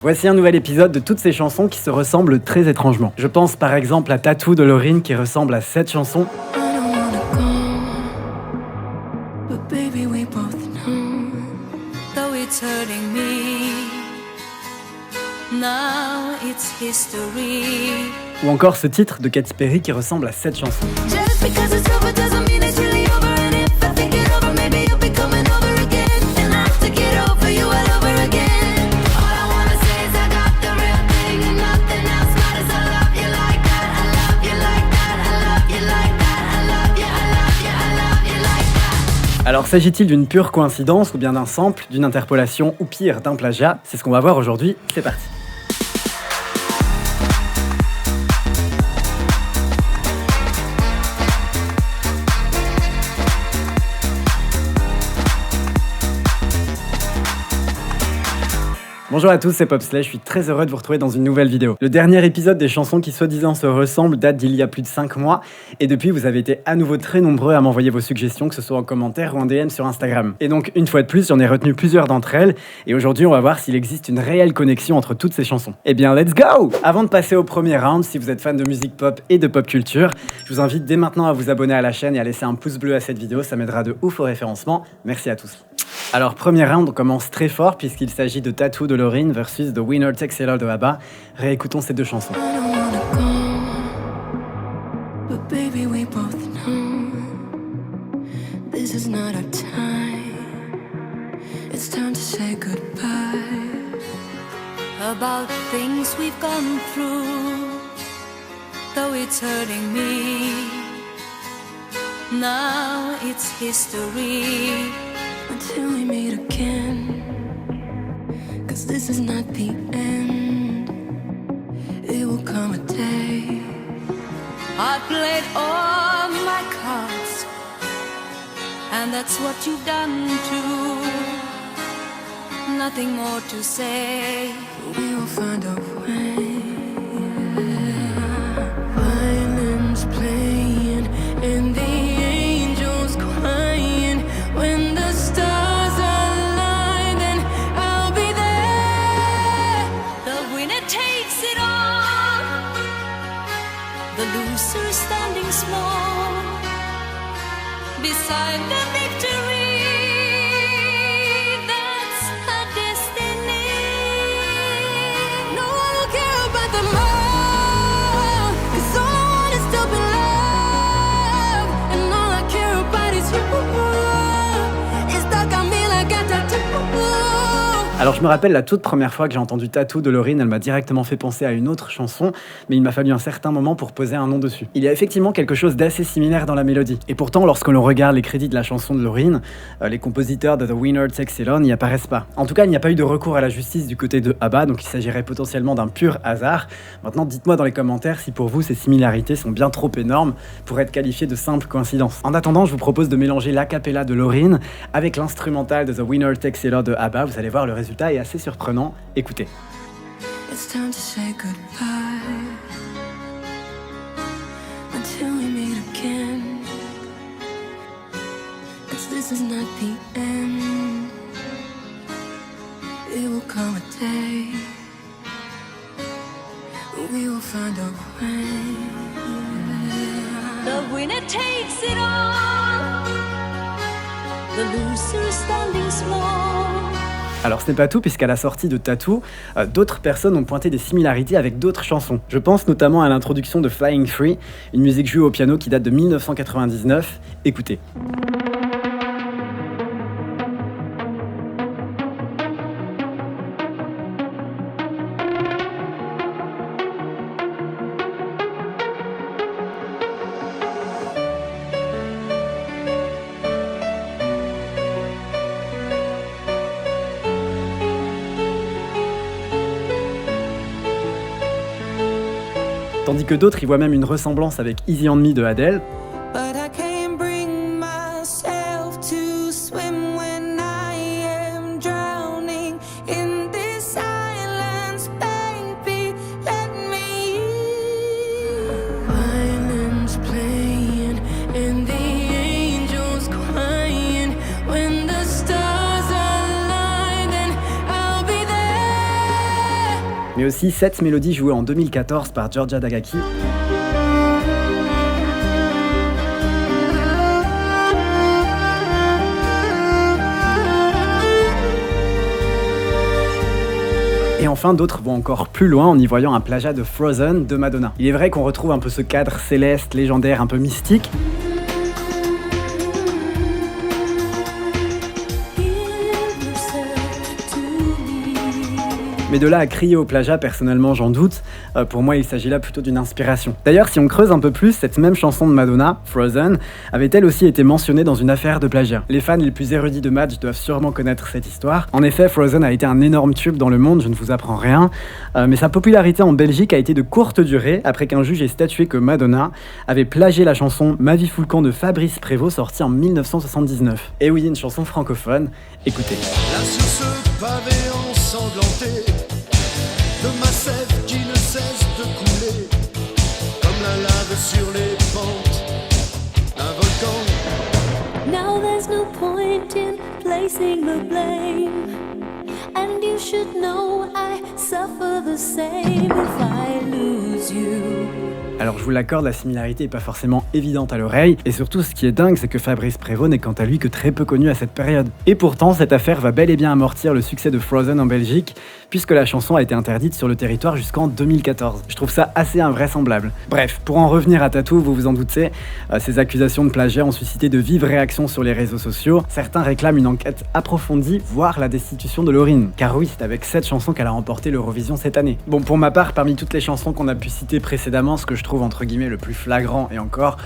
Voici un nouvel épisode de toutes ces chansons qui se ressemblent très étrangement. Je pense par exemple à Tattoo de Loreen qui ressemble à cette chanson. Ou encore ce titre de Katy Perry qui ressemble à cette chanson. Alors s'agit-il d'une pure coïncidence ou bien d'un sample, d'une interpolation ou pire d'un plagiat? C'est ce qu'on va voir aujourd'hui, c'est parti. Bonjour à tous, c'est Popsley, je suis très heureux de vous retrouver dans une nouvelle vidéo. Le dernier épisode des chansons qui soi-disant se ressemblent date d'il y a plus de 5 mois, et depuis vous avez été à nouveau très nombreux à m'envoyer vos suggestions, que ce soit en commentaire ou en DM sur Instagram. Et donc une fois de plus, j'en ai retenu plusieurs d'entre elles, et aujourd'hui on va voir s'il existe une réelle connexion entre toutes ces chansons. Eh bien let's go! Avant de passer au premier round, si vous êtes fan de musique pop et de pop culture, je vous invite dès maintenant à vous abonner à la chaîne et à laisser un pouce bleu à cette vidéo, ça m'aidera de ouf au référencement. Merci à tous. Alors premier round, on commence très fort puisqu'il s'agit de Tattoo de Loreen versus The Winner Takes It All de ABBA. Réécoutons ces deux chansons. About things we've gone through, though it's hurting me. Now it's history. Until we meet again, 'cause this is not the end. It will come a day I played all my cards, and that's what you've done too. Nothing more to say. We will find a way. Violins playing and the angels crying. When the stars align, then I'll be there. The winner takes it all. The loser is standing small beside the victory. That's her destiny. No one will care about the love, 'cause all I want is to be loved, and all I care about is you. Alors je me rappelle la toute première fois que j'ai entendu Tattoo de Loreen, elle m'a directement fait penser à une autre chanson, mais il m'a fallu un certain moment pour poser un nom dessus. Il y a effectivement quelque chose d'assez similaire dans la mélodie. Et pourtant, lorsque l'on regarde les crédits de la chanson de Loreen, les compositeurs de The Winner Takes It All n'y apparaissent pas. En tout cas, il n'y a pas eu de recours à la justice du côté de ABBA, donc il s'agirait potentiellement d'un pur hasard. Maintenant, dites-moi dans les commentaires si pour vous ces similarités sont bien trop énormes pour être qualifiées de simples coïncidences. En attendant, je vous propose de mélanger l'acapella de Loreen avec l'instrumental de The Winner Takes It All de ABBA. Vous allez voir, le résultat est assez surprenant. Écoutez. It's time to say goodbye until we meet again, 'cause this is not the end. It will come a day we will find a way. The winner takes it all. The loser is standing small. Alors ce n'est pas tout, puisqu'à la sortie de Tattoo, d'autres personnes ont pointé des similarités avec d'autres chansons. Je pense notamment à l'introduction de Flying Free, une musique jouée au piano qui date de 1999. Écoutez. Tandis que d'autres y voient même une ressemblance avec Easy on Me de Adele. But I can't bring myself to swim when I am drowning in this silence, baby, let me. Violins playing and the angels crying. When the stars align, then I'll be there. mais aussi cette mélodie jouée en 2014 par Georgia Dagaki. Et enfin, d'autres vont encore plus loin en y voyant un plagiat de Frozen de Madonna. Il est vrai qu'on retrouve un peu ce cadre céleste, légendaire, un peu mystique. Mais de là à crier au plagiat, personnellement j'en doute. Pour moi il s'agit là plutôt d'une inspiration. D'ailleurs si on creuse un peu plus, cette même chanson de Madonna, Frozen, avait elle aussi été mentionnée dans une affaire de plagiat. Les fans les plus érudits de Madge doivent sûrement connaître cette histoire. En effet, Frozen a été un énorme tube dans le monde, je ne vous apprends rien. Mais sa popularité en Belgique a été de courte durée après qu'un juge ait statué que Madonna avait plagié la chanson Ma vie fout le camp de Fabrice Prévost sortie en 1979. Et oui, une chanson francophone, écoutez. Là sur ce pavé ensanglanté, de ma sève qui ne cesse de couler, comme la lave sur les pentes d'un volcan. Now there's no point in placing the blame, and you should know I suffer the same if I lose you. Alors je vous l'accorde, la similarité est pas forcément évidente à l'oreille, et surtout ce qui est dingue c'est que Fabrice Prévost n'est quant à lui que très peu connu à cette période. Et pourtant cette affaire va bel et bien amortir le succès de Frozen en Belgique, puisque la chanson a été interdite sur le territoire jusqu'en 2014. Je trouve ça assez invraisemblable. Bref, pour en revenir à Tattoo, vous vous en doutez, ces accusations de plagiat ont suscité de vives réactions sur les réseaux sociaux. Certains réclament une enquête approfondie, voire la destitution de Lauryn. Car oui, c'est avec cette chanson qu'elle a remporté l'Eurovision cette année. Bon, pour ma part, parmi toutes les chansons qu'on a pu citer précédemment, ce que je trouve entre guillemets le plus flagrant et encore,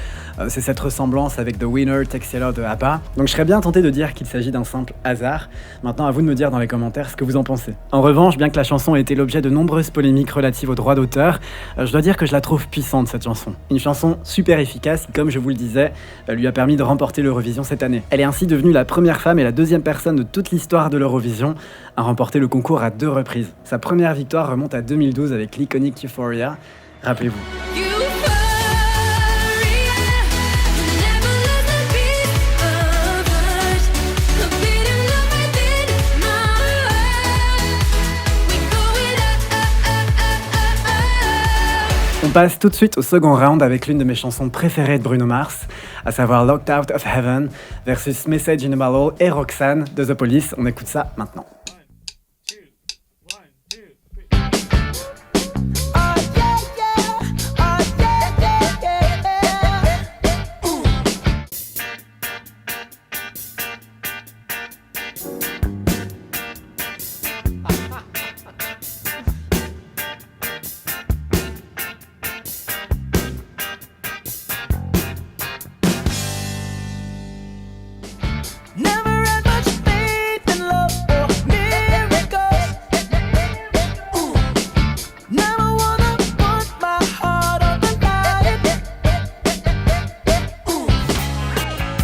c'est cette ressemblance avec The Winner Takes It All de ABBA. Donc je serais bien tenté de dire qu'il s'agit d'un simple hasard. Maintenant à vous de me dire dans les commentaires ce que vous en pensez. En revanche, bien que la chanson ait été l'objet de nombreuses polémiques relatives aux droits d'auteur, je dois dire que je la trouve puissante cette chanson. Une chanson super efficace qui, comme je vous le disais, lui a permis de remporter l'Eurovision cette année. Elle est ainsi devenue la première femme et la deuxième personne de toute l'histoire de l'Eurovision à remporter le concours à 2 reprises. Sa première victoire remonte à 2012 avec l'iconique Euphoria. Rappelez-vous. On passe tout de suite au second round avec l'une de mes chansons préférées de Bruno Mars, à savoir Locked Out of Heaven versus Message in a Bottle et Roxanne de The Police. On écoute ça maintenant. Never had much faith in love or miracles. Never wanna put my heart on the line.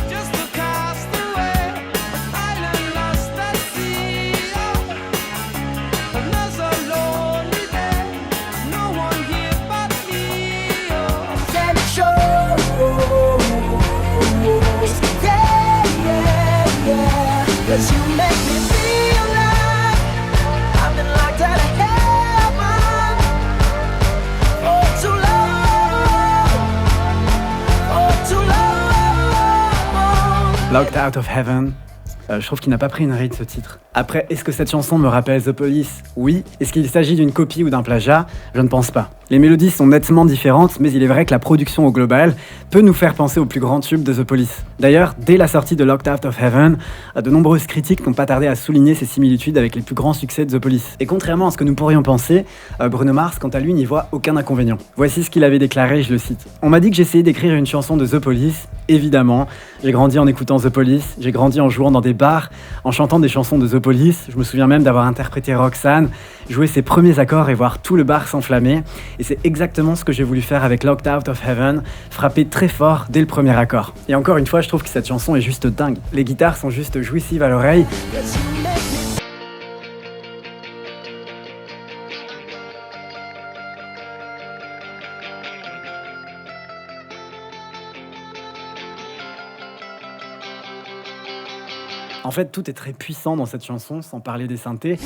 Just a castaway, island lost at sea. Another lonely day, no one here but me. Can it show? Cause you make me feel like I've been locked out of heaven for too long. Locked Out of Heaven. Je trouve qu'il n'a pas pris une ride ce titre. Après, est-ce que cette chanson me rappelle The Police? Oui. Est-ce qu'il s'agit d'une copie ou d'un plagiat? Je ne pense pas. Les mélodies sont nettement différentes, mais il est vrai que la production au global peut nous faire penser au plus grand tube de The Police. D'ailleurs, dès la sortie de Locked Out of Heaven, de nombreuses critiques n'ont pas tardé à souligner ses similitudes avec les plus grands succès de The Police. Et contrairement à ce que nous pourrions penser, Bruno Mars, quant à lui, n'y voit aucun inconvénient. Voici ce qu'il avait déclaré, je le cite. « On m'a dit que j'essayais d'écrire une chanson de The Police. Évidemment, j'ai grandi en écoutant The Police, j'ai grandi en jouant dans des bars, en chantant des chansons de The Police. Je me souviens même d'avoir interprété Roxanne, jouer ses premiers accords et voir tout le bar s'enflammer. Et c'est exactement ce que j'ai voulu faire avec Locked Out of Heaven, frapper très fort dès le premier accord. Et encore une fois, je trouve que cette chanson est juste dingue. Les guitares sont juste jouissives à l'oreille. En fait, tout est très puissant dans cette chanson, sans parler des synthés.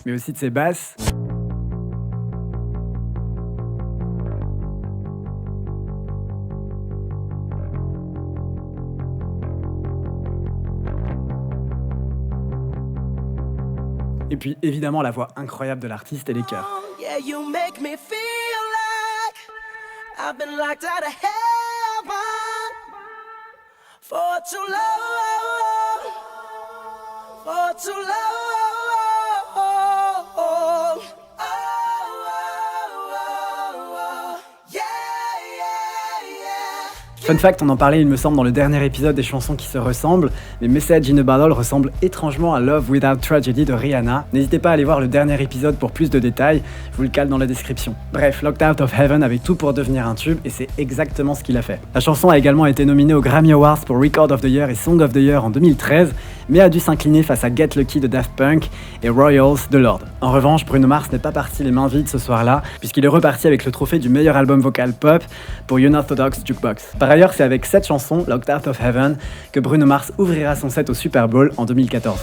mais aussi de ses basses. Et puis évidemment la voix incroyable de l'artiste et les chœurs. Yeah, you make me feel like I've been locked out of heaven for too long, for too long. Fun fact, on en parlait il me semble dans le dernier épisode des chansons qui se ressemblent, mais Message in a Bottle ressemble étrangement à Love Without Tragedy de Rihanna. N'hésitez pas à aller voir le dernier épisode pour plus de détails, je vous le cale dans la description. Bref, Locked Out of Heaven avait tout pour devenir un tube et c'est exactement ce qu'il a fait. La chanson a également été nominée aux Grammy Awards pour Record of the Year et Song of the Year en 2013, mais a dû s'incliner face à Get Lucky de Daft Punk et Royals de Lorde. En revanche, Bruno Mars n'est pas parti les mains vides ce soir-là, puisqu'il est reparti avec le trophée du meilleur album vocal pop pour Unorthodox Jukebox. Par ailleurs, c'est avec cette chanson, Locked Out of Heaven, que Bruno Mars ouvrira son set au Super Bowl en 2014.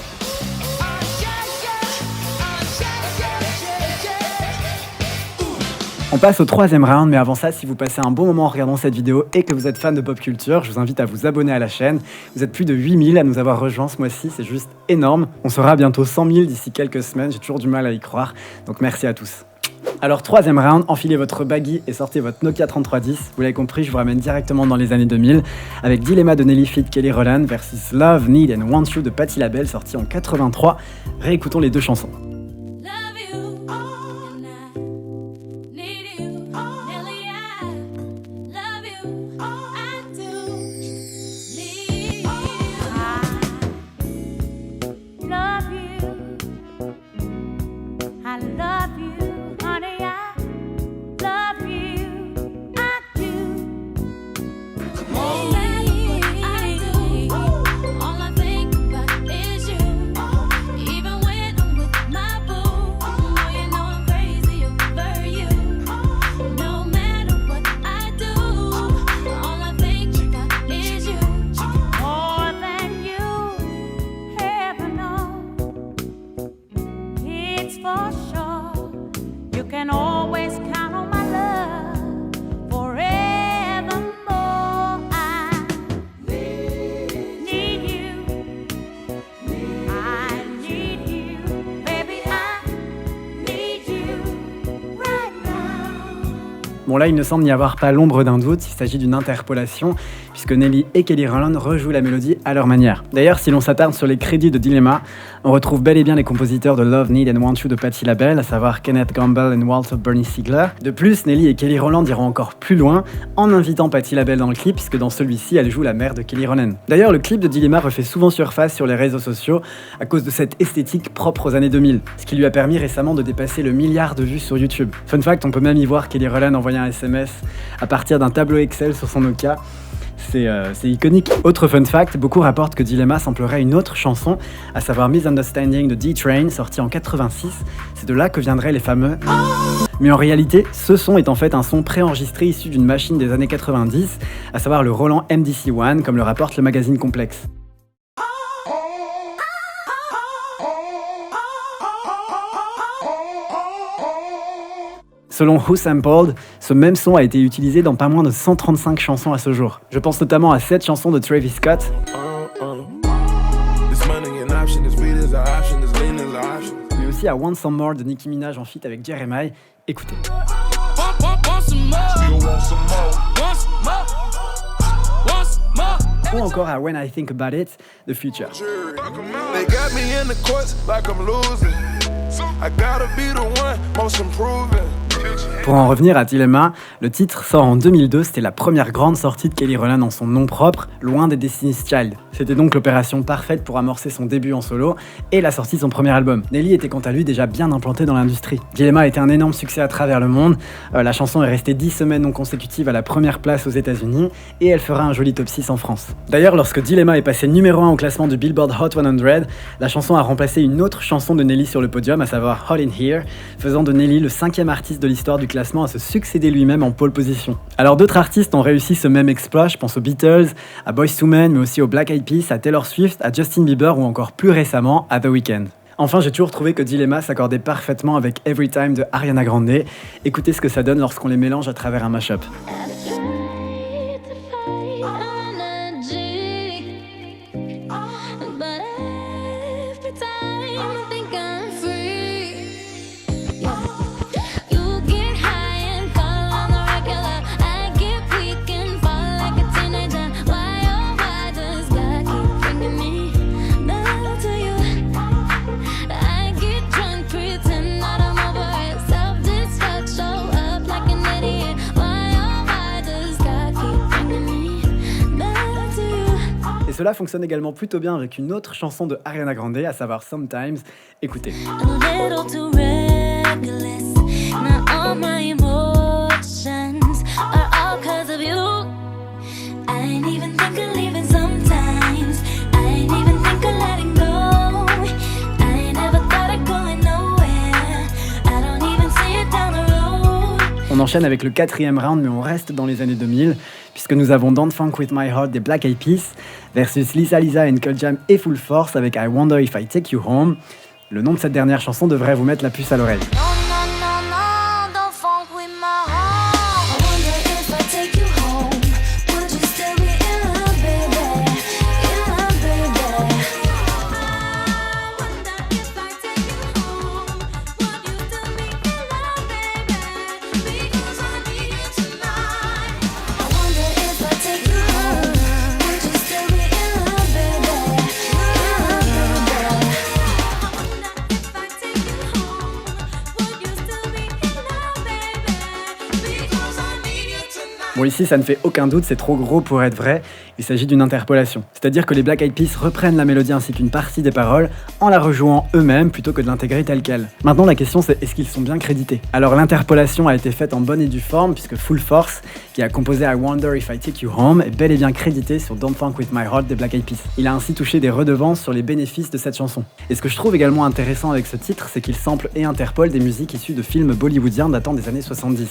On passe au troisième round, mais avant ça, si vous passez un bon moment en regardant cette vidéo et que vous êtes fan de pop culture, je vous invite à vous abonner à la chaîne. Vous êtes plus de 8000 à nous avoir rejoints ce mois-ci, c'est juste énorme. On sera bientôt 100 000 d'ici quelques semaines, j'ai toujours du mal à y croire, donc merci à tous. Alors troisième round, enfilez votre baggy et sortez votre Nokia 3310. Vous l'avez compris, je vous ramène directement dans les années 2000 avec Dilemma de Nelly feat. Kelly Rowland versus Love, Need and Want You de Patti LaBelle sorti en 83. Réécoutons les deux chansons. Bon là, il ne semble n'y avoir pas l'ombre d'un doute, il s'agit d'une interpolation, puisque Nelly et Kelly Rowland rejouent la mélodie à leur manière. D'ailleurs, si l'on s'attarde sur les crédits de Dilemma, on retrouve bel et bien les compositeurs de Love, Need and Want You de Patti LaBelle, à savoir Kenneth Gamble et Walter Bernie Siegler. De plus, Nelly et Kelly Rowland iront encore plus loin, en invitant Patti LaBelle dans le clip, puisque dans celui-ci, elle joue la mère de Kelly Rowland. D'ailleurs, le clip de Dilemma refait souvent surface sur les réseaux sociaux, à cause de cette esthétique propre aux années 2000, ce qui lui a permis récemment de dépasser le 1 milliard de vues sur YouTube. Fun fact, on peut même y voir Kelly Rowland envoyer un SMS à partir d'un tableau Excel sur son Nokia. C'est iconique. Autre fun fact, beaucoup rapportent que Dilemma samplerait une autre chanson, à savoir Misunderstanding de D-Train, sortie en 86. C'est de là que viendraient les fameux... Mais en réalité, ce son est en fait un son préenregistré issu d'une machine des années 90, à savoir le Roland MDC-1, comme le rapporte le magazine Complex. Selon Who Sampled, ce même son a été utilisé dans pas moins de 135 chansons à ce jour. Je pense notamment à cette chanson de Travis Scott, mais aussi à Want Some More de Nicki Minaj en feat avec Jeremiah. Écoutez. Ou encore à When I Think About It de Future. Pour en revenir à Dilemma, le titre sort en 2002, c'était la première grande sortie de Kelly Rowland en son nom propre, loin des Destiny's Child. C'était donc l'opération parfaite pour amorcer son début en solo et la sortie de son premier album. Nelly était quant à lui déjà bien implanté dans l'industrie. Dilemma a été un énorme succès à travers le monde, la chanson est restée 10 semaines non consécutives à la première place aux États-Unis et elle fera un joli top 6 en France. D'ailleurs, lorsque Dilemma est passé numéro 1 au classement du Billboard Hot 100, la chanson a remplacé une autre chanson de Nelly sur le podium, à savoir Hot in Here, faisant de Nelly le 5e artiste de l'histoire du classement à se succéder lui-même en pole position. Alors d'autres artistes ont réussi ce même exploit, je pense aux Beatles, à Boyz II Men, mais aussi aux Black Eyed Peas, à Taylor Swift, à Justin Bieber ou encore plus récemment à The Weeknd. Enfin, j'ai toujours trouvé que Dilemma s'accordait parfaitement avec Every Time de Ariana Grande. Écoutez ce que ça donne lorsqu'on les mélange à travers un mashup. Et cela fonctionne également plutôt bien avec une autre chanson de Ariana Grande, à savoir Sometimes. Écoutez. A little too reckless. Now all my emotions are all 'cause of you. I ain't even think of leaving sometimes. I ain't even think of letting go. I ain't never thought of going nowhere. I don't even see it down the road. On enchaîne avec le 4e round, mais on reste dans les années 2000, puisque nous avons Don't Funk With My Heart des Black Eyed Peas versus Lisa Lisa and Cult Jam et Full Force avec I Wonder If I Take You Home. Le nom de cette dernière chanson devrait vous mettre la puce à l'oreille. No, no, no, no, don't funk with my heart. I wonder if I take you home. Would you still be in love, baby? In love, baby. I wonder if I take you home. Would you still be in love, baby? Because I need you tonight. I wonder if I take you home. Would you still be in love, baby? In love, baby. I wonder if I take you home. Would you still be in love, baby? Because I need you tonight. Bon, ici, ça ne fait aucun doute, c'est trop gros pour être vrai. Il s'agit d'une interpolation. C'est-à-dire que les Black Eyed Peas reprennent la mélodie ainsi qu'une partie des paroles en la rejouant eux-mêmes plutôt que de l'intégrer telle quelle. Maintenant, la question c'est est-ce qu'ils sont bien crédités? Alors, l'interpolation a été faite en bonne et due forme puisque Full Force, qui a composé I Wonder If I Take You Home, est bel et bien crédité sur Don't Funk With My Heart des Black Eyed Peas. Il a ainsi touché des redevances sur les bénéfices de cette chanson. Et ce que je trouve également intéressant avec ce titre, c'est qu'il sample et interpole des musiques issues de films bollywoodiens datant des années 70.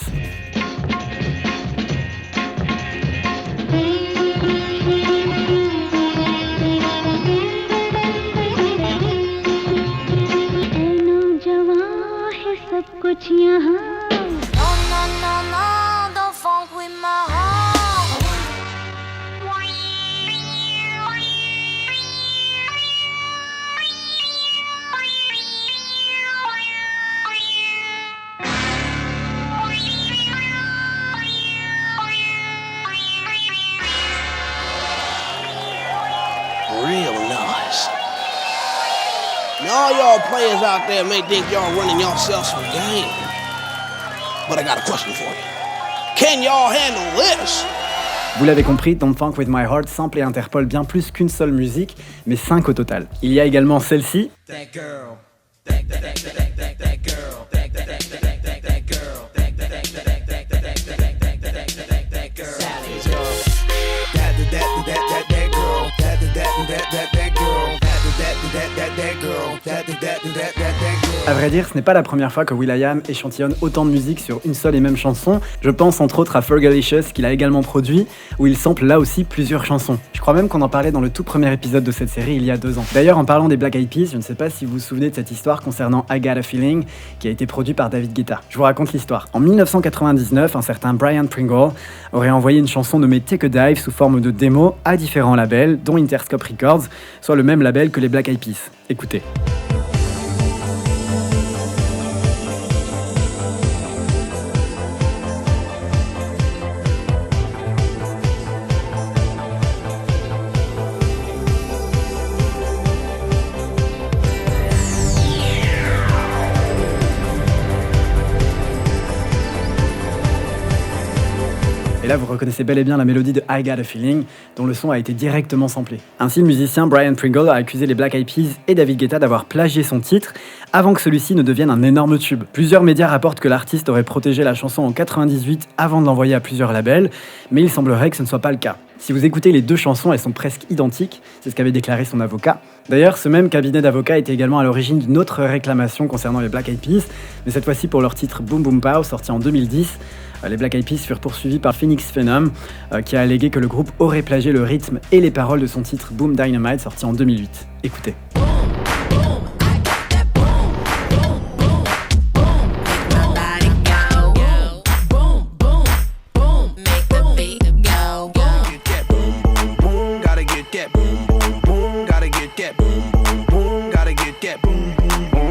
No, no, no, no, don't funk with my heart. Real nice. Now all y'all players out there may think y'all running yourselves some game. But I got a question for you. Can y'all handle this? Vous l'avez compris, Don't Funk With My Heart sample et interpole bien plus qu'une seule musique, mais 5 au total. Il y a également celle-ci, À vrai dire, ce n'est pas la première fois que will.i.am échantillonne autant de musique sur une seule et même chanson. Je pense entre autres à Fergalicious qu'il a également produit, où il sample là aussi plusieurs chansons. Je crois même qu'on en parlait dans le tout premier épisode de cette série il y a 2 ans. D'ailleurs, en parlant des Black Eyed Peas, je ne sais pas si vous vous souvenez de cette histoire concernant I Got a Feeling, qui a été produit par David Guetta. Je vous raconte l'histoire. En 1999, un certain Brian Pringle aurait envoyé une chanson nommée Take a Dive sous forme de démo à différents labels, dont Interscope Records, soit le même label que les Black Eyed Peas. Écoutez. Et là, vous reconnaissez bel et bien la mélodie de I Got a Feeling, dont le son a été directement samplé. Ainsi, le musicien Brian Pringle a accusé les Black Eyed Peas et David Guetta d'avoir plagié son titre avant que celui-ci ne devienne un énorme tube. Plusieurs médias rapportent que l'artiste aurait protégé la chanson en 98 avant de l'envoyer à plusieurs labels, mais il semblerait que ce ne soit pas le cas. Si vous écoutez les 2 chansons, elles sont presque identiques, c'est ce qu'avait déclaré son avocat. D'ailleurs, ce même cabinet d'avocats était également à l'origine d'une autre réclamation concernant les Black Eyed Peas, mais cette fois-ci pour leur titre Boom Boom Pow, sorti en 2010. Les Black Eyed Peas furent poursuivis par Phoenix Phenom, qui a allégué que le groupe aurait plagié le rythme et les paroles de son titre Boom Dynamite, sorti en 2008. Écoutez. Boom, I got that beat go, go. Get that boom, boom, boom. Gotta get that boom, boom, boom. Gotta get that boom, boom, boom. Gotta get that boom, boom, boom.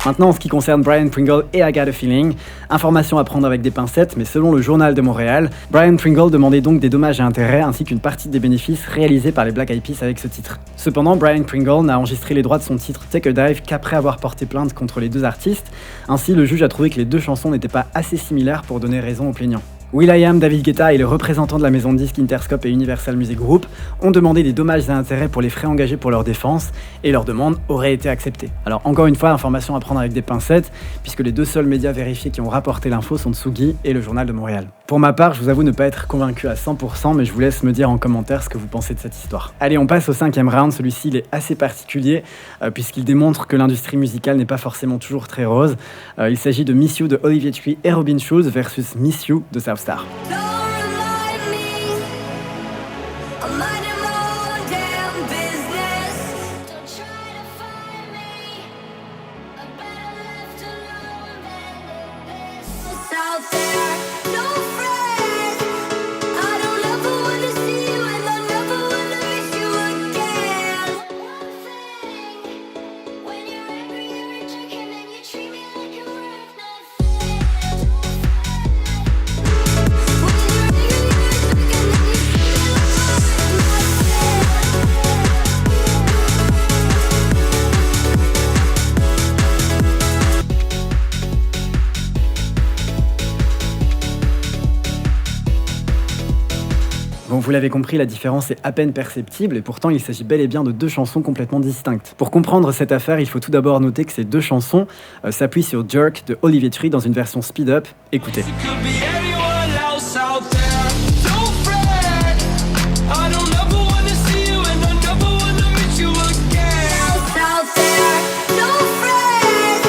Maintenant, en ce qui concerne Brian Pringle et I Got a Feeling, information à prendre avec des pincettes, mais selon le Journal de Montréal, Brian Pringle demandait donc des dommages et intérêts ainsi qu'une partie des bénéfices réalisés par les Black Eyed Peas avec ce titre. Cependant, Brian Pringle n'a enregistré les droits de son titre Take a Dive qu'après avoir porté plainte contre les deux artistes. Ainsi, le juge a trouvé que les deux chansons n'étaient pas assez similaires pour donner raison aux plaignants. will.i.am, David Guetta et le représentant de la maison de disques Interscope et Universal Music Group ont demandé des dommages et intérêts pour les frais engagés pour leur défense et leur demande aurait été acceptée. Alors encore une fois, information à prendre avec des pincettes puisque les deux seuls médias vérifiés qui ont rapporté l'info sont Tsugi et le Journal de Montréal. Pour ma part, je vous avoue ne pas être convaincu à 100%, mais je vous laisse me dire en commentaire ce que vous pensez de cette histoire. Allez, on passe au 5e round. Celui-ci il est assez particulier puisqu'il démontre que l'industrie musicale n'est pas forcément toujours très rose. Il s'agit de Miss You de Olivia Tree et Robin Schulz versus Miss You de South Star. Don't remind me of minding my own damn business. Don't try to find me a better left alone than this. Out there, no friends. I don't ever wanna see you and I never wanna miss you again. One thing, when you're angry, you're a chicken and you treat me like you're worth nothing. Bon, vous l'avez compris, la différence est à peine perceptible et pourtant il s'agit bel et bien de deux chansons complètement distinctes. Pour comprendre cette affaire, il faut tout d'abord noter que ces deux chansons s'appuient sur Jerk de Olivia Tree dans une version speed-up. Écoutez. Could be anyone else out there. Don't fret. I don't ever wanna see you and I never wanna meet you again. Out there, no friends.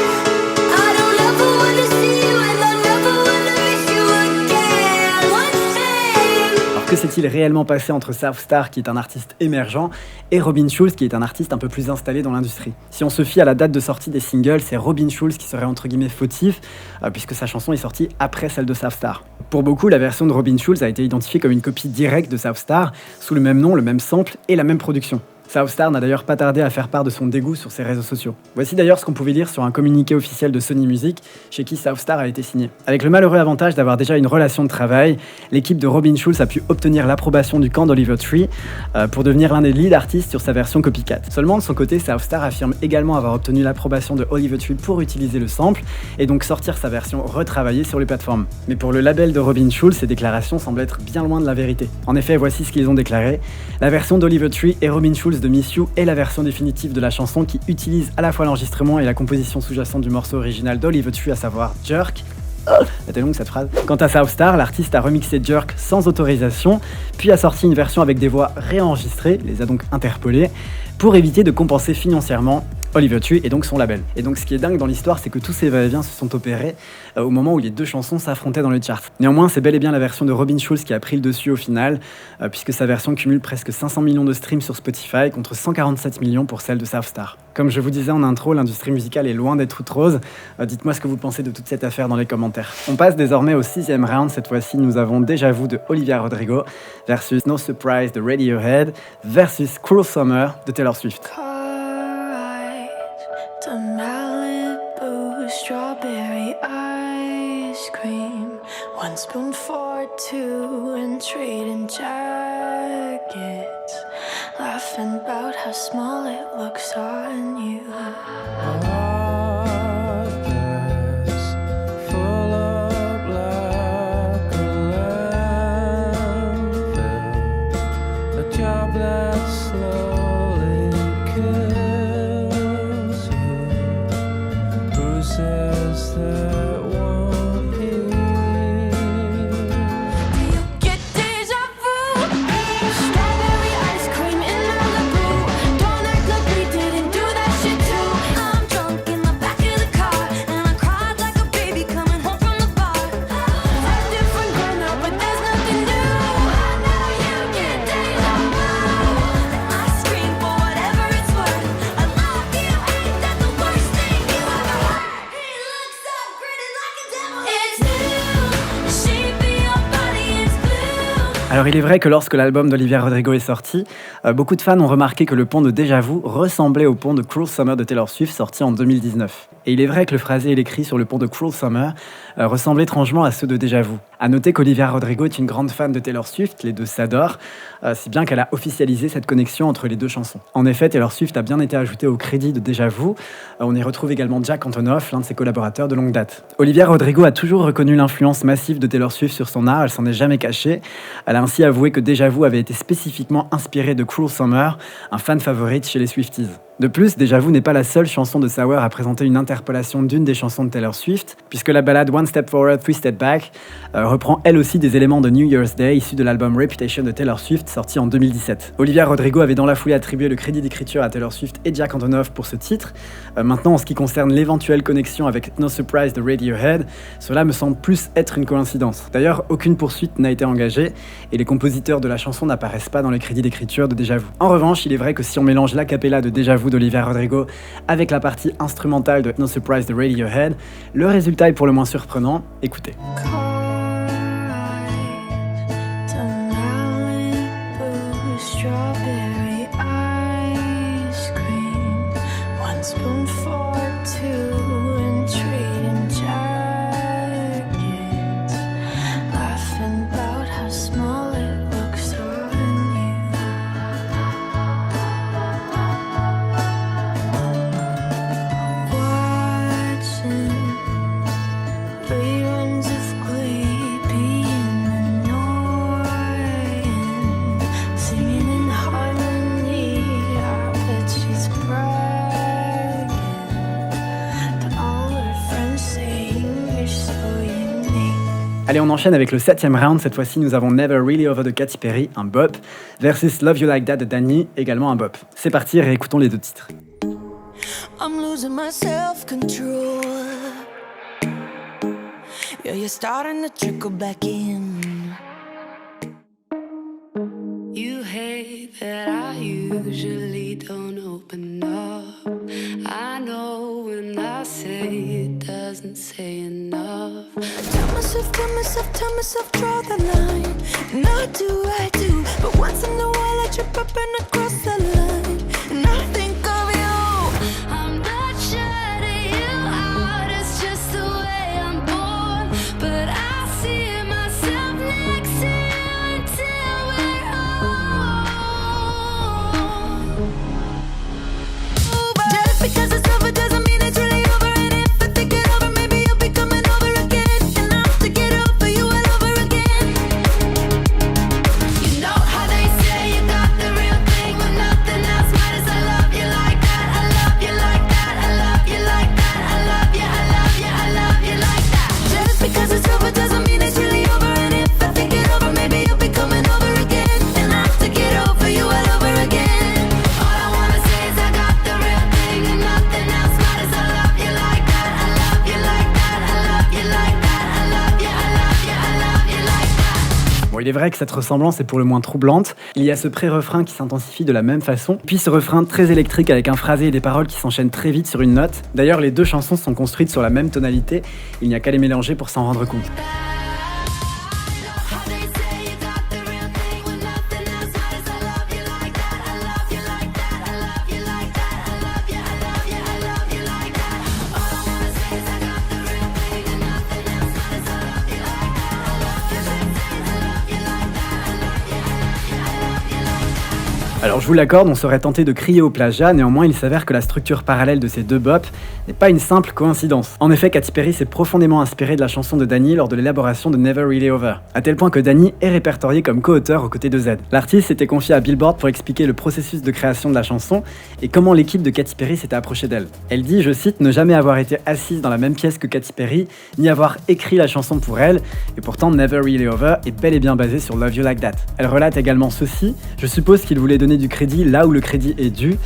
I don't ever wanna see you and I never wanna miss you again. One thing. Alors que s'est-il réellement passé entre South Star, qui est un artiste émergent, et Robin Schulz, qui est un artiste un peu plus installé dans l'industrie? Si on se fie à la date de sortie des singles, c'est Robin Schulz qui serait entre guillemets fautif, puisque sa chanson est sortie après celle de South Star. Pour beaucoup, la version de Robin Schulz a été identifiée comme une copie directe de South Star, sous le même nom, le même sample et la même production. South Star n'a d'ailleurs pas tardé à faire part de son dégoût sur ses réseaux sociaux. Voici d'ailleurs ce qu'on pouvait lire sur un communiqué officiel de Sony Music, chez qui South Star a été signé. Avec le malheureux avantage d'avoir déjà une relation de travail, l'équipe de Robin Schulz a pu obtenir l'approbation du camp d'Olivia Tree pour devenir l'un des lead artistes sur sa version copycat. Seulement de son côté, South Star affirme également avoir obtenu l'approbation de Olivia Tree pour utiliser le sample et donc sortir sa version retravaillée sur les plateformes. Mais pour le label de Robin Schulz, ces déclarations semblent être bien loin de la vérité. En effet, voici ce qu'ils ont déclaré. La version d'Olivia Tree et Robin Schulz de Miss You est la version définitive de la chanson qui utilise à la fois l'enregistrement et la composition sous-jacente du morceau original d'Olivia Tree, à savoir Jerk. C'était longue cette phrase. Quant à South Star, l'artiste a remixé Jerk sans autorisation, puis a sorti une version avec des voix réenregistrées, les a donc interpolées, pour éviter de compenser financièrement Olivia Tree et donc son label. Et donc ce qui est dingue dans l'histoire, c'est que tous ces va-et-vient se sont opérés au moment où les deux chansons s'affrontaient dans les charts. Néanmoins, c'est bel et bien la version de Robin Schulz qui a pris le dessus au final, puisque sa version cumule presque 500 millions de streams sur Spotify contre 147 millions pour celle de South Star. Comme je vous disais en intro, l'industrie musicale est loin d'être toute rose. Dites-moi ce que vous pensez de toute cette affaire dans les commentaires. On passe désormais au 6e round. Cette fois-ci, nous avons Déjà Vu de Olivia Rodrigo versus No Surprise de Radiohead versus Cruel Summer de Taylor Swift. To Malibu, strawberry ice cream. One spoon for two and trading jackets. Laughing about how small it looks on you. Get déjà vu. Strawberry ice cream in Malibu. Don't act like we didn't do that shit too. I'm drunk in the back of the car and I Alors il est vrai que lorsque l'album d'Olivia Rodrigo est sorti, beaucoup de fans ont remarqué que le pont de Déjà Vu ressemblait au pont de Cruel Summer de Taylor Swift sorti en 2019. Et il est vrai que le phrasé et l'écrit sur le pont de Cruel Summer ressemblent étrangement à ceux de Déjà Vu. A noter qu'Olivia Rodrigo est une grande fan de Taylor Swift, les deux s'adorent, si bien qu'elle a officialisé cette connexion entre les deux chansons. En effet, Taylor Swift a bien été ajoutée au crédit de Déjà Vu. On y retrouve également Jack Antonoff, l'un de ses collaborateurs de longue date. Olivia Rodrigo a toujours reconnu l'influence massive de Taylor Swift sur son art, elle s'en est jamais cachée. Elle a ainsi avoué que Déjà Vu avait été spécifiquement inspiré de Cruel Summer, un fan favorite chez les Swifties. De plus, Déjà Vu n'est pas la seule chanson de Sour à présenter une interpolation d'une des chansons de Taylor Swift, puisque la ballade One Step Forward, Three Step Back reprend elle aussi des éléments de New Year's Day issus de l'album Reputation de Taylor Swift sorti en 2017. Olivia Rodrigo avait dans la foulée attribué le crédit d'écriture à Taylor Swift et Jack Antonoff pour ce titre. Maintenant, en ce qui concerne l'éventuelle connexion avec No Surprise de Radiohead, cela me semble plus être une coïncidence. D'ailleurs, aucune poursuite n'a été engagée et les compositeurs de la chanson n'apparaissent pas dans les crédits d'écriture de Déjà Vu. En revanche, il est vrai que si on mélange l'a cappella de Déjà Vu d'Olivia Rodrigo avec la partie instrumentale de No Surprise de Radiohead, le résultat est pour le moins surprenant. Écoutez. Strawberry ice cream, one spoon for two, and trading jackets, laughing about how small it looks on you. Watching reruns of Glee, being annoying, singing in harmony. I bet she's bragging to all her friends, saying you're so unique. Allez, on enchaîne avec le 7e round. Cette fois-ci, nous avons Never Really Over de Katy Perry, un bop, versus Love You Like That de Dannii, également un bop. C'est parti, réécoutons les deux titres. I'm losing my self-control. Yeah, you're starting to trickle back in. You hate that I usually don't open up. I know when I say it doesn't say enough. Tell myself, draw the line. And I do, but once in a while I trip up and I cross the line. And I think of you. I'm not shutting you out, it's just the way I'm born. But I see myself next to you until we're old. Just because it's over doesn't mean it's really over. And if I think it over, maybe you'll be coming over again. And I'll have to get over you all over again. You know how they say you got the real thing when nothing else matters. I love you like that, I love you like that, I love you like that, I love you, I love you, I love you like that. Just because it's over doesn't mean it's really over. And if I think it over, maybe you'll be coming over again. And I'll have to get over you all over again. All I wanna say is I got the real thing and nothing else matters. I love you like that, I love you like that, I love you like that, I love you, I love you, I love you like that. Bon, il est vrai que cette ressemblance est pour le moins troublante. Il y a ce pré-refrain qui s'intensifie de la même façon, puis ce refrain très électrique avec un phrasé et des paroles qui s'enchaînent très vite sur une note. D'ailleurs, les deux chansons sont construites sur la même tonalité, il n'y a qu'à les mélanger pour s'en rendre compte. How they say you got the real thing when nothing else matters. I love you like that, I love you like that, I love you like that, I love you, I love you, I love you like that. All I wanna say is I got the real thing and nothing else matters. I love you like that, I love you like that, I love you like that, I love you, I love you, I love you like that. Alors je vous l'accorde, on serait tenté de crier au plagiat, néanmoins il s'avère que la structure parallèle de ces deux bops n'est pas une simple coïncidence. En effet, Katy Perry s'est profondément inspirée de la chanson de Dannii lors de l'élaboration de Never Really Over, à tel point que Dannii est répertorié comme co-auteur aux côtés de Z. L'artiste s'était confié à Billboard pour expliquer le processus de création de la chanson et comment l'équipe de Katy Perry s'était approchée d'elle. Elle dit, je cite, ne jamais avoir été assise dans la même pièce que Katy Perry, ni avoir écrit la chanson pour elle, et pourtant Never Really Over est bel et bien basée sur Love You Like That. Elle relate également ceci, je suppose qu'il voulait donner du crédit là où le crédit est dû.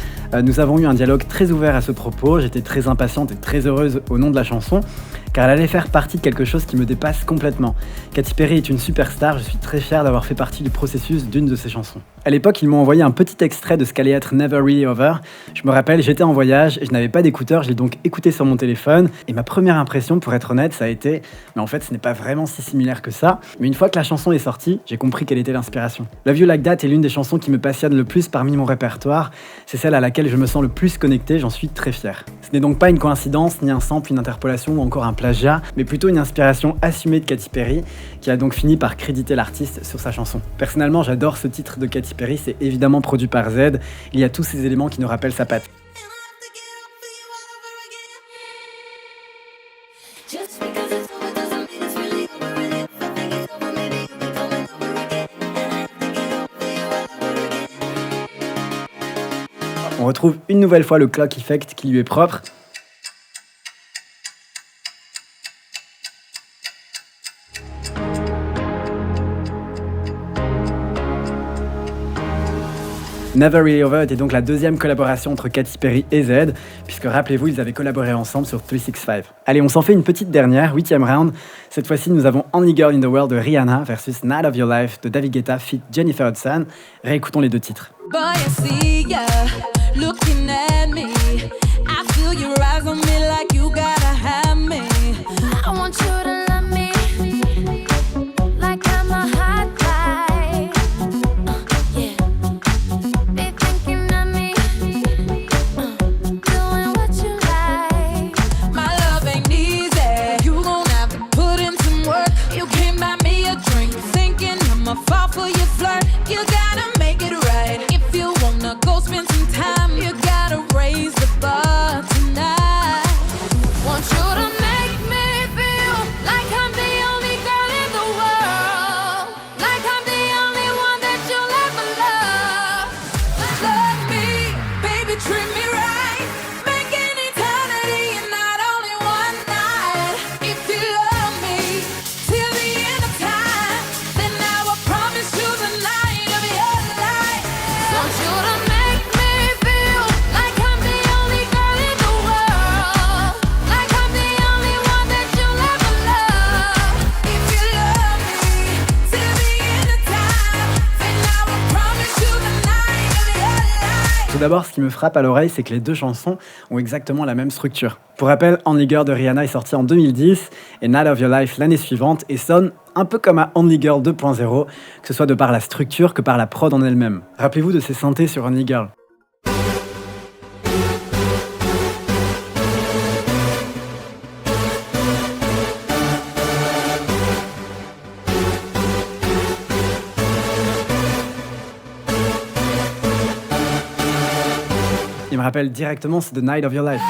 Nous avons eu un dialogue très ouvert à ce propos, j'étais très impatiente et très heureuse au nom de la chanson, car elle allait faire partie de quelque chose qui me dépasse complètement. Katy Perry est une superstar, je suis très fier d'avoir fait partie du processus d'une de ses chansons. À l'époque, ils m'ont envoyé un petit extrait de ce qu'allait être Never Really Over. Je me rappelle, j'étais en voyage et je n'avais pas d'écouteurs, je l'ai donc écouté sur mon téléphone. Et ma première impression, pour être honnête, ça a été mais en fait, ce n'est pas vraiment si similaire que ça. Mais une fois que la chanson est sortie, j'ai compris quelle était l'inspiration. Love You Like That est l'une des chansons qui me passionne le plus parmi mon répertoire. C'est celle à laquelle je me sens le plus connecté, j'en suis très fier. Ce n'est donc pas une coïncidence, ni un sample, une interpolation ou encore un plagiat, mais plutôt une inspiration assumée de Katy Perry, qui a donc fini par créditer l'artiste sur sa chanson. Personnellement, j'adore ce titre de Katy Perry, c'est évidemment produit par Z. Il y a tous ces éléments qui nous rappellent sa patte. Just because it's over doesn't mean it's really over. And if I think it's over, maybe you'll be coming over again. And I have to get over you all over again. On retrouve une nouvelle fois le clock effect qui lui est propre. Never Really Over était donc la deuxième collaboration entre Katy Perry et Z, puisque rappelez-vous, ils avaient collaboré ensemble sur 365. Allez, on s'en fait une petite dernière, 8e round. Cette fois-ci, nous avons Only Girl in the World de Rihanna versus Night of Your Life de David Guetta feat Jennifer Hudson. Réécoutons les deux titres. Boy, I see ya looking at me. I feel your eyes on me like you gotta have me. I want you to love me like I'm a hot guy. Yeah. Be thinking of me, doing what you like. My love ain't easy. You gon' have to put in some work. You can't buy me a drink, thinking I'ma fall for your flirt. You gotta make it right. If you wanna go spend some time, you gotta raise the bar tonight. Want you to make me feel like I'm the only girl in the world, like I'm the only one that you'll ever love. Love me, baby, treat me right. Make an eternity and not only one night. If you love me till the end of time, then I will promise you the night of your life. Want you to make me feel like I'm the only girl in the world, like I'm the only one that you'll ever love. If you love me till the end of time, then I will promise you the night of your life. Tout d'abord, ce qui me frappe à l'oreille, c'est que les deux chansons ont exactement la même structure. Pour rappel, Only Girl de Rihanna est sorti en 2010 et Night of Your Life l'année suivante et sonne un peu comme à Only Girl 2.0, que ce soit de par la structure que par la prod en elle-même. Rappelez-vous de ces synthés sur Only Girl. Il me rappelle directement ce de Night of Your Life.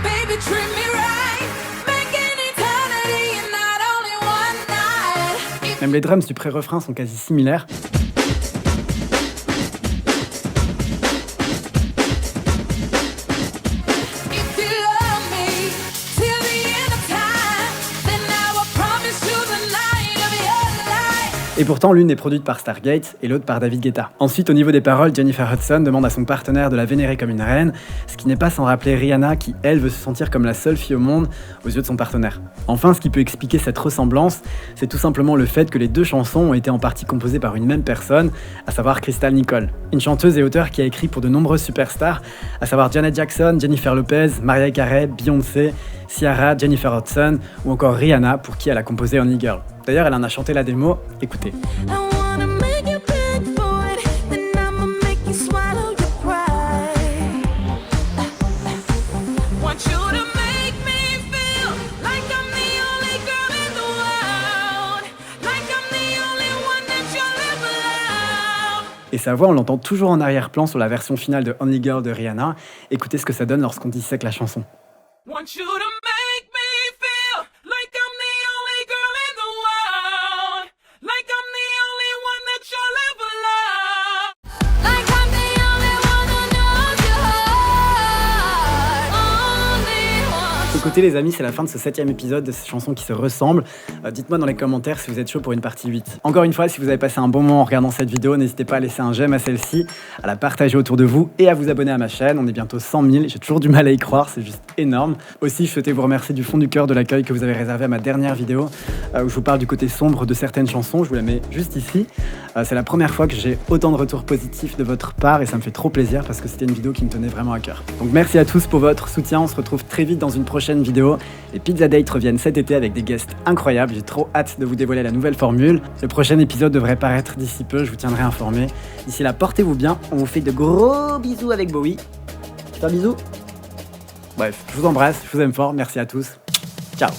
Baby, treat me right. Make an eternity and not only one night. Même les drums du pré-refrain sont quasi similaires. If you love me till the end of time, then I will promise you the night of your life. Et pourtant, l'une est produite par Stargate et l'autre par David Guetta. Ensuite, au niveau des paroles, Jennifer Hudson demande à son partenaire de la vénérer comme une reine, ce qui n'est pas sans rappeler Rihanna qui, elle, veut se sentir comme la seule fille au monde aux yeux de son partenaire. Enfin, ce qui peut expliquer cette ressemblance, c'est tout simplement le fait que les deux chansons ont été en partie composées par une même personne, à savoir Crystal Nicole, une chanteuse et auteure qui a écrit pour de nombreuses superstars, à savoir Janet Jackson, Jennifer Lopez, Mariah Carey, Beyoncé, Ciara, Jennifer Hudson ou encore Rihanna pour qui elle a composé Only Girl. D'ailleurs, elle en a chanté la démo, écoutez. I wanna make you beg for it, then I'ma make you swallow your pride. Want you to make me feel like I'm the only girl in the world, like I'm the only one that you'll ever love. Et sa voix, on l'entend toujours en arrière-plan sur la version finale de Only Girl de Rihanna. Écoutez ce que ça donne lorsqu'on dissèque la chanson. Want you to make me feel like I'm the only girl in the world, like I'm the only one that you'll ever love. Like I'm the only one who knows your heart, only one. côté les amis, c'est la fin de ce 7e épisode de ces chansons qui se ressemblent. Dites-moi dans les commentaires si vous êtes chaud pour une partie 8. Encore une fois, si vous avez passé un bon moment en regardant cette vidéo, n'hésitez pas à laisser un j'aime à celle-ci, à la partager autour de vous et à vous abonner à ma chaîne. On est bientôt 100 000, j'ai toujours du mal à y croire, c'est juste énorme. Aussi, je souhaitais vous remercier du fond du cœur de l'accueil que vous avez réservé à ma dernière vidéo où je vous parle du côté sombre de certaines chansons. Je vous la mets juste ici. C'est la première fois que j'ai autant de retours positifs de votre part et ça me fait trop plaisir parce que c'était une vidéo qui me tenait vraiment à cœur. Donc merci à tous pour votre soutien, on se retrouve très vite dans une prochaine vidéo. Les Pizza Dates reviennent cet été avec des guests incroyables, j'ai trop hâte de vous dévoiler la nouvelle formule. Le prochain épisode devrait paraître d'ici peu, je vous tiendrai informé. D'ici là, portez-vous bien, on vous fait de gros bisous avec Bowie. Tu fais un bisou ? Bref, je vous embrasse, je vous aime fort, merci à tous. Ciao.